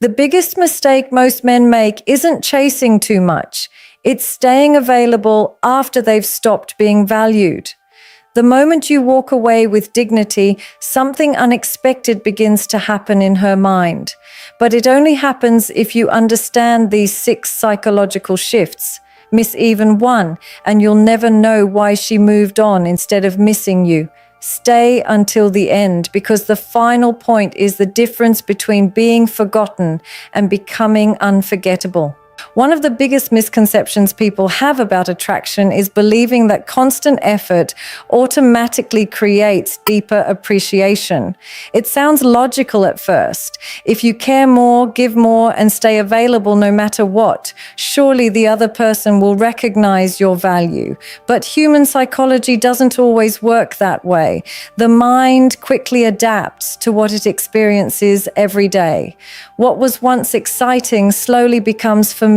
The biggest mistake most men make isn't chasing too much. It's staying available after they've stopped being valued. The moment you walk away with dignity, something unexpected begins to happen in her mind. But it only happens if you understand these 6 psychological shifts. Miss even one, and you'll never know why she moved on instead of missing you. Stay until the end, because the final point is the difference between being forgotten and becoming unforgettable. One of the biggest misconceptions people have about attraction is believing that constant effort automatically creates deeper appreciation. It sounds logical at first. If you care more, give more, and stay available no matter what, surely the other person will recognize your value. But human psychology doesn't always work that way. The mind quickly adapts to what it experiences every day. What was once exciting slowly becomes familiar,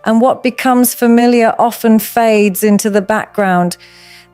and what becomes familiar often fades into the background.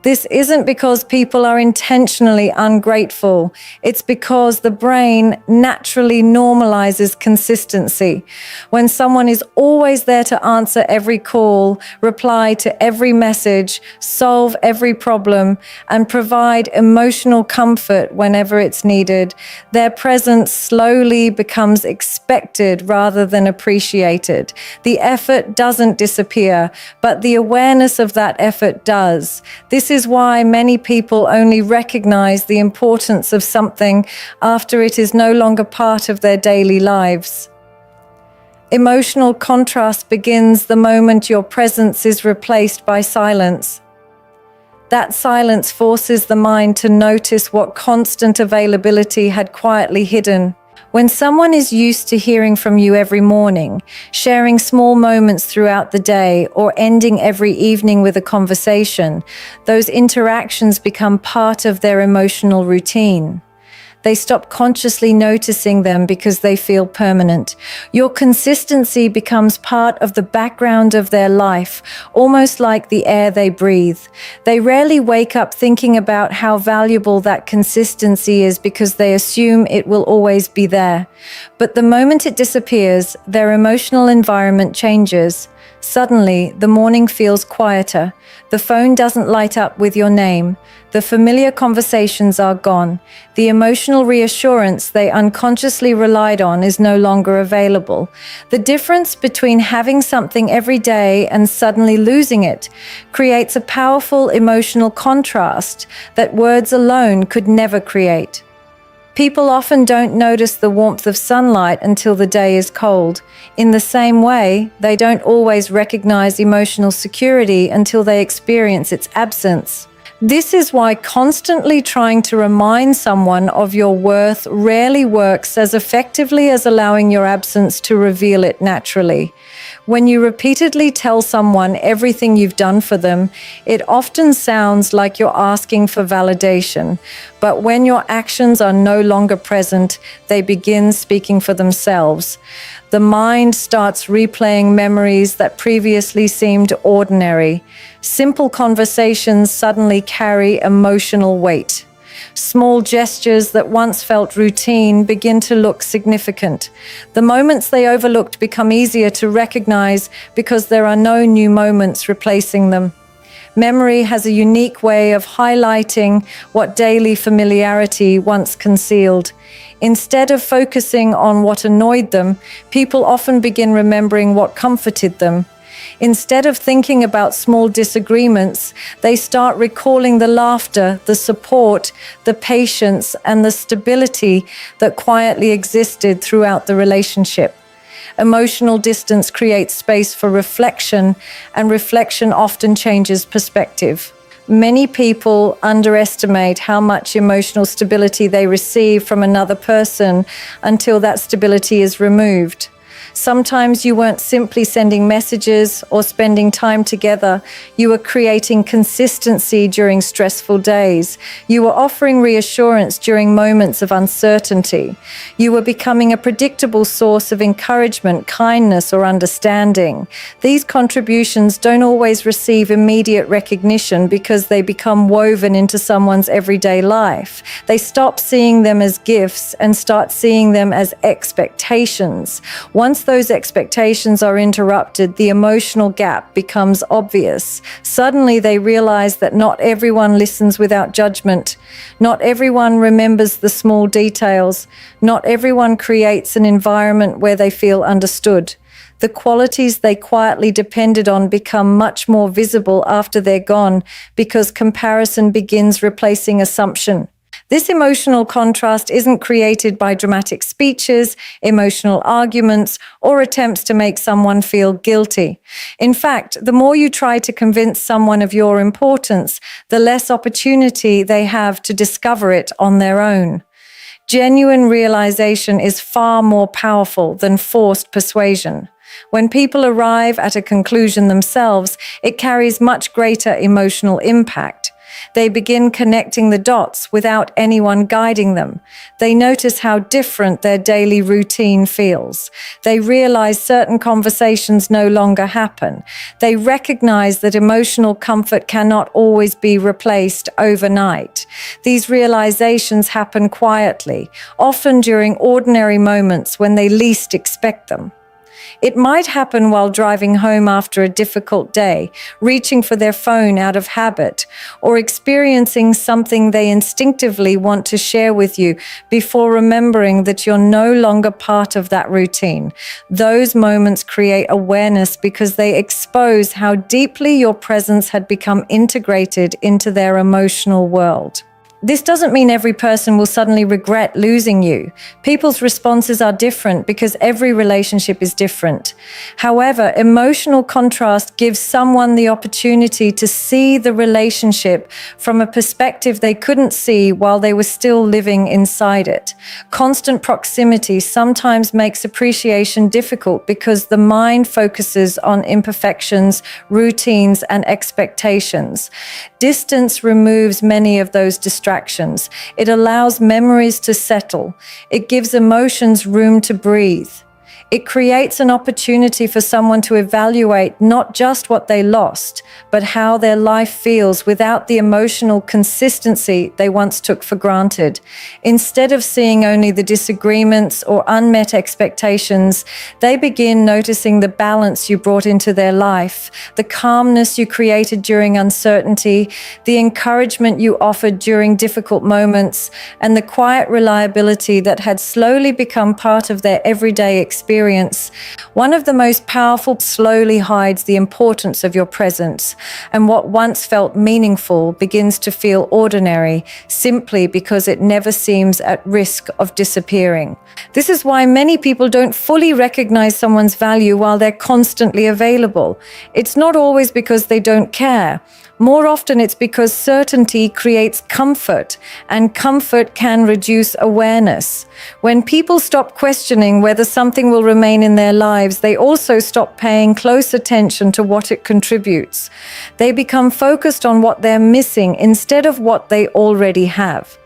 This isn't because people are intentionally ungrateful. It's because the brain naturally normalizes consistency. When someone is always there to answer every call, reply to every message, solve every problem, and provide emotional comfort whenever it's needed, their presence slowly becomes expected rather than appreciated. The effort doesn't disappear, but the awareness of that effort does. This is why many people only recognize the importance of something after it is no longer part of their daily lives. Emotional contrast begins the moment your presence is replaced by silence. That silence forces the mind to notice what constant availability had quietly hidden. When someone is used to hearing from you every morning, sharing small moments throughout the day, or ending every evening with a conversation, those interactions become part of their emotional routine. They stop consciously noticing them because they feel permanent. Your consistency becomes part of the background of their life, almost like the air they breathe. They rarely wake up thinking about how valuable that consistency is because they assume it will always be there. But the moment it disappears, their emotional environment changes. Suddenly, the morning feels quieter. The phone doesn't light up with your name. The familiar conversations are gone. The emotional reassurance they unconsciously relied on is no longer available. The difference between having something every day and suddenly losing it creates a powerful emotional contrast that words alone could never create. People often don't notice the warmth of sunlight until the day is cold. In the same way, they don't always recognize emotional security until they experience its absence. This is why constantly trying to remind someone of your worth rarely works as effectively as allowing your absence to reveal it naturally. When you repeatedly tell someone everything you've done for them, it often sounds like you're asking for validation. But when your actions are no longer present, they begin speaking for themselves. The mind starts replaying memories that previously seemed ordinary. Simple conversations suddenly carry emotional weight. Small gestures that once felt routine begin to look significant. The moments they overlooked become easier to recognize because there are no new moments replacing them. Memory has a unique way of highlighting what daily familiarity once concealed. Instead of focusing on what annoyed them, people often begin remembering what comforted them. Instead of thinking about small disagreements, they start recalling the laughter, the support, the patience, and the stability that quietly existed throughout the relationship. Emotional distance creates space for reflection, and reflection often changes perspective. Many people underestimate how much emotional stability they receive from another person until that stability is removed. Sometimes you weren't simply sending messages or spending time together. You were creating consistency during stressful days. You were offering reassurance during moments of uncertainty. You were becoming a predictable source of encouragement, kindness, or understanding. These contributions don't always receive immediate recognition because they become woven into someone's everyday life. They stop seeing them as gifts and start seeing them as expectations. Once those expectations are interrupted, the emotional gap becomes obvious. Suddenly they realize that not everyone listens without judgment. Not everyone remembers the small details. Not everyone creates an environment where they feel understood. The qualities they quietly depended on become much more visible after they're gone because comparison begins replacing assumption. This emotional contrast isn't created by dramatic speeches, emotional arguments, or attempts to make someone feel guilty. In fact, the more you try to convince someone of your importance, the less opportunity they have to discover it on their own. Genuine realization is far more powerful than forced persuasion. When people arrive at a conclusion themselves, it carries much greater emotional impact. They begin connecting the dots without anyone guiding them. They notice how different their daily routine feels. They realize certain conversations no longer happen. They recognize that emotional comfort cannot always be replaced overnight. These realizations happen quietly, often during ordinary moments when they least expect them. It might happen while driving home after a difficult day, reaching for their phone out of habit, or experiencing something they instinctively want to share with you before remembering that you're no longer part of that routine. Those moments create awareness because they expose how deeply your presence had become integrated into their emotional world. This doesn't mean every person will suddenly regret losing you. People's responses are different because every relationship is different. However, emotional contrast gives someone the opportunity to see the relationship from a perspective they couldn't see while they were still living inside it. Constant proximity sometimes makes appreciation difficult because the mind focuses on imperfections, routines, and expectations. Distance removes many of those distractions. It allows memories to settle. It gives emotions room to breathe. It creates an opportunity for someone to evaluate not just what they lost, but how their life feels without the emotional consistency they once took for granted. Instead of seeing only the disagreements or unmet expectations, they begin noticing the balance you brought into their life, the calmness you created during uncertainty, the encouragement you offered during difficult moments, and the quiet reliability that had slowly become part of their everyday experience. One of the most powerful slowly hides the importance of your presence, and what once felt meaningful begins to feel ordinary simply because it never seems at risk of disappearing. This is why many people don't fully recognize someone's value while they're constantly available. It's not always because they don't care. More often, it's because certainty creates comfort, and comfort can reduce awareness. When people stop questioning whether something will remain in their lives, they also stop paying close attention to what it contributes. They become focused on what they're missing instead of what they already have.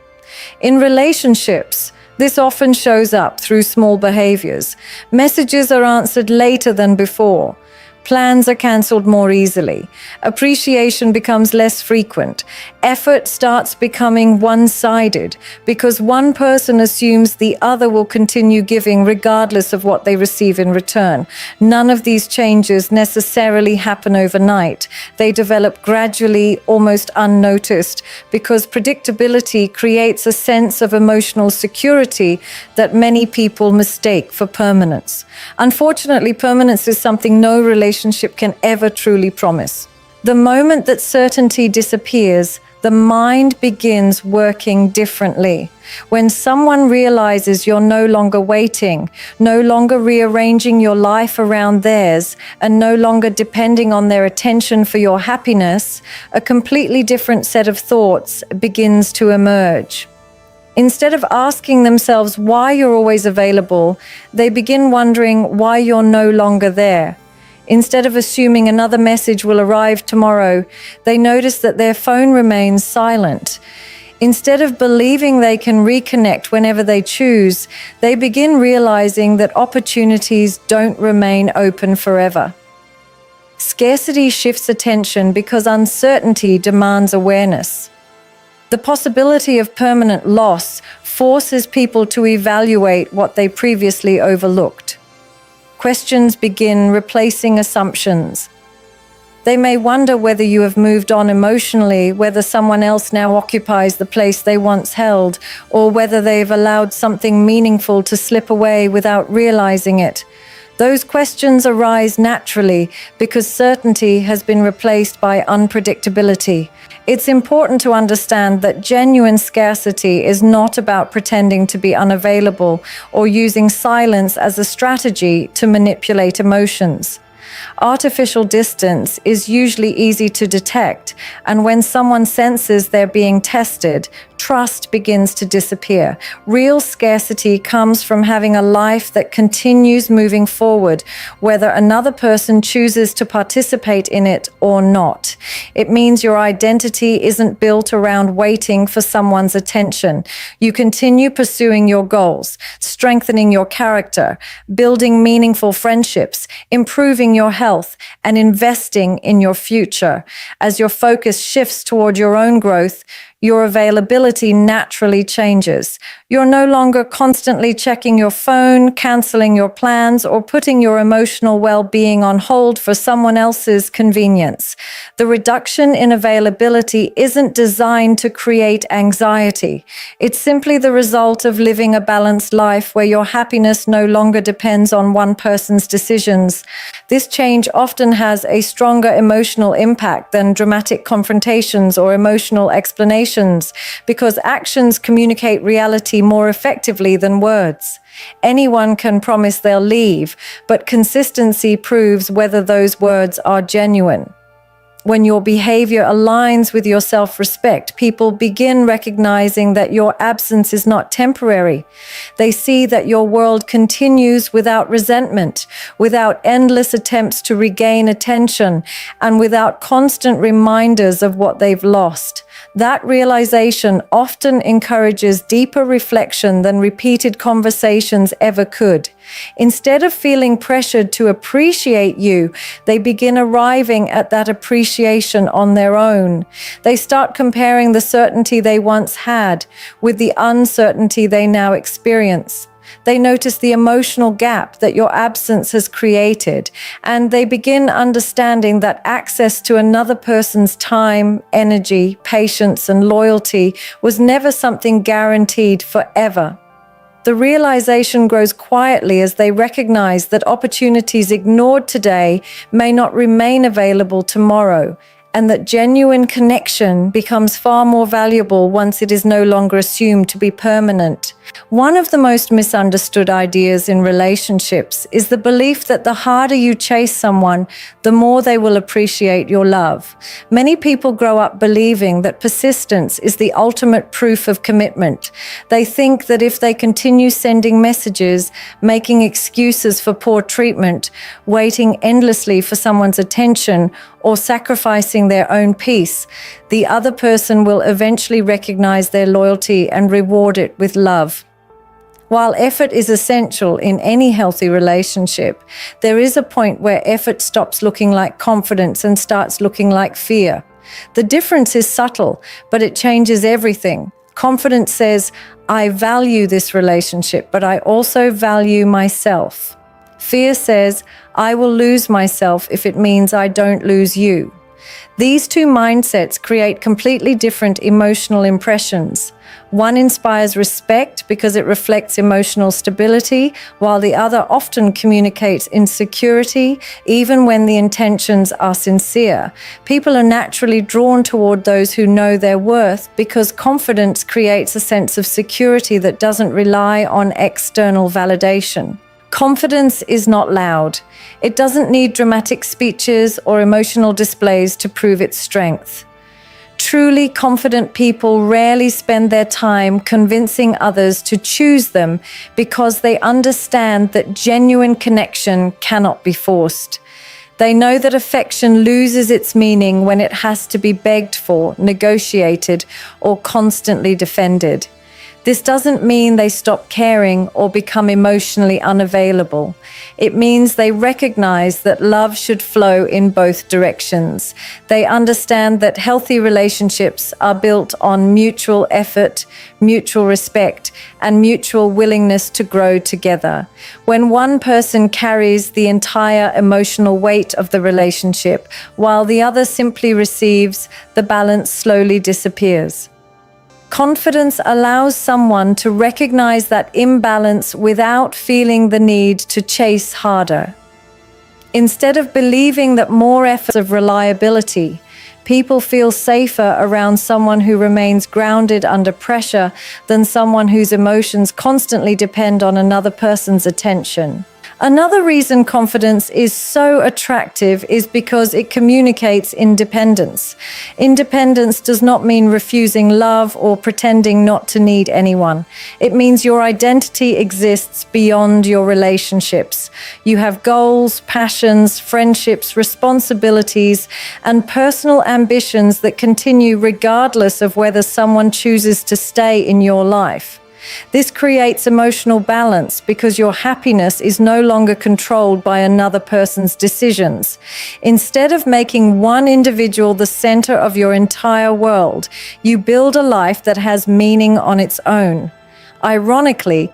In relationships, this often shows up through small behaviors. Messages are answered later than before. Plans are cancelled more easily. Appreciation becomes less frequent. Effort starts becoming one-sided because one person assumes the other will continue giving regardless of what they receive in return. None of these changes necessarily happen overnight. They develop gradually, almost unnoticed, because predictability creates a sense of emotional security that many people mistake for permanence. Unfortunately, permanence is something no relationship can ever truly promise. The moment that certainty disappears, the mind begins working differently. When someone realizes you're no longer waiting, no longer rearranging your life around theirs, and no longer depending on their attention for your happiness, a completely different set of thoughts begins to emerge. Instead of asking themselves why you're always available, they begin wondering why you're no longer there. Instead of assuming another message will arrive tomorrow, they notice that their phone remains silent. Instead of believing they can reconnect whenever they choose, they begin realizing that opportunities don't remain open forever. Scarcity shifts attention because uncertainty demands awareness. The possibility of permanent loss forces people to evaluate what they previously overlooked. Questions begin replacing assumptions. They may wonder whether you have moved on emotionally, whether someone else now occupies the place they once held, or whether they've allowed something meaningful to slip away without realizing it. Those questions arise naturally because certainty has been replaced by unpredictability. It's important to understand that genuine scarcity is not about pretending to be unavailable or using silence as a strategy to manipulate emotions. Artificial distance is usually easy to detect, and when someone senses they're being tested, trust begins to disappear. Real scarcity comes from having a life that continues moving forward, whether another person chooses to participate in it or not. It means your identity isn't built around waiting for someone's attention. You continue pursuing your goals, strengthening your character, building meaningful friendships, improving your health, and investing in your future. As your focus shifts toward your own growth, your availability naturally changes. You're no longer constantly checking your phone, canceling your plans, or putting your emotional well-being on hold for someone else's convenience. The reduction in availability isn't designed to create anxiety. It's simply the result of living a balanced life where your happiness no longer depends on one person's decisions. This change often has a stronger emotional impact than dramatic confrontations or emotional explanations, because actions communicate reality more effectively than words. Anyone can promise they'll leave, but consistency proves whether those words are genuine. When your behavior aligns with your self-respect, people begin recognizing that your absence is not temporary. They see that your world continues without resentment, without endless attempts to regain attention, and without constant reminders of what they've lost. That realization often encourages deeper reflection than repeated conversations ever could. Instead of feeling pressured to appreciate you, they begin arriving at that appreciation on their own. They start comparing the certainty they once had with the uncertainty they now experience. They notice the emotional gap that your absence has created, and they begin understanding that access to another person's time, energy, patience, and loyalty was never something guaranteed forever. The realization grows quietly as they recognize that opportunities ignored today may not remain available tomorrow, and that genuine connection becomes far more valuable once it is no longer assumed to be permanent. One of the most misunderstood ideas in relationships is the belief that the harder you chase someone, the more they will appreciate your love. Many people grow up believing that persistence is the ultimate proof of commitment. They think that if they continue sending messages, making excuses for poor treatment, waiting endlessly for someone's attention, or sacrificing their own peace, the other person will eventually recognize their loyalty and reward it with love. While effort is essential in any healthy relationship, there is a point where effort stops looking like confidence and starts looking like fear. The difference is subtle, but it changes everything. Confidence says, I value this relationship, but I also value myself. Fear says, I will lose myself if it means I don't lose you. These two mindsets create completely different emotional impressions. One inspires respect because it reflects emotional stability, while the other often communicates insecurity, even when the intentions are sincere. People are naturally drawn toward those who know their worth because confidence creates a sense of security that doesn't rely on external validation. Confidence is not loud. It doesn't need dramatic speeches or emotional displays to prove its strength. Truly confident people rarely spend their time convincing others to choose them because they understand that genuine connection cannot be forced. They know that affection loses its meaning when it has to be begged for, negotiated, or constantly defended. This doesn't mean they stop caring or become emotionally unavailable. It means they recognize that love should flow in both directions. They understand that healthy relationships are built on mutual effort, mutual respect, and mutual willingness to grow together. When one person carries the entire emotional weight of the relationship, while the other simply receives, the balance slowly disappears. Confidence allows someone to recognize that imbalance without feeling the need to chase harder. Instead of believing that more efforts of reliability, people feel safer around someone who remains grounded under pressure than someone whose emotions constantly depend on another person's attention. Another reason confidence is so attractive is because it communicates independence. Independence does not mean refusing love or pretending not to need anyone. It means your identity exists beyond your relationships. You have goals, passions, friendships, responsibilities, and personal ambitions that continue regardless of whether someone chooses to stay in your life. This creates emotional balance because your happiness is no longer controlled by another person's decisions. Instead of making one individual the center of your entire world, you build a life that has meaning on its own. Ironically,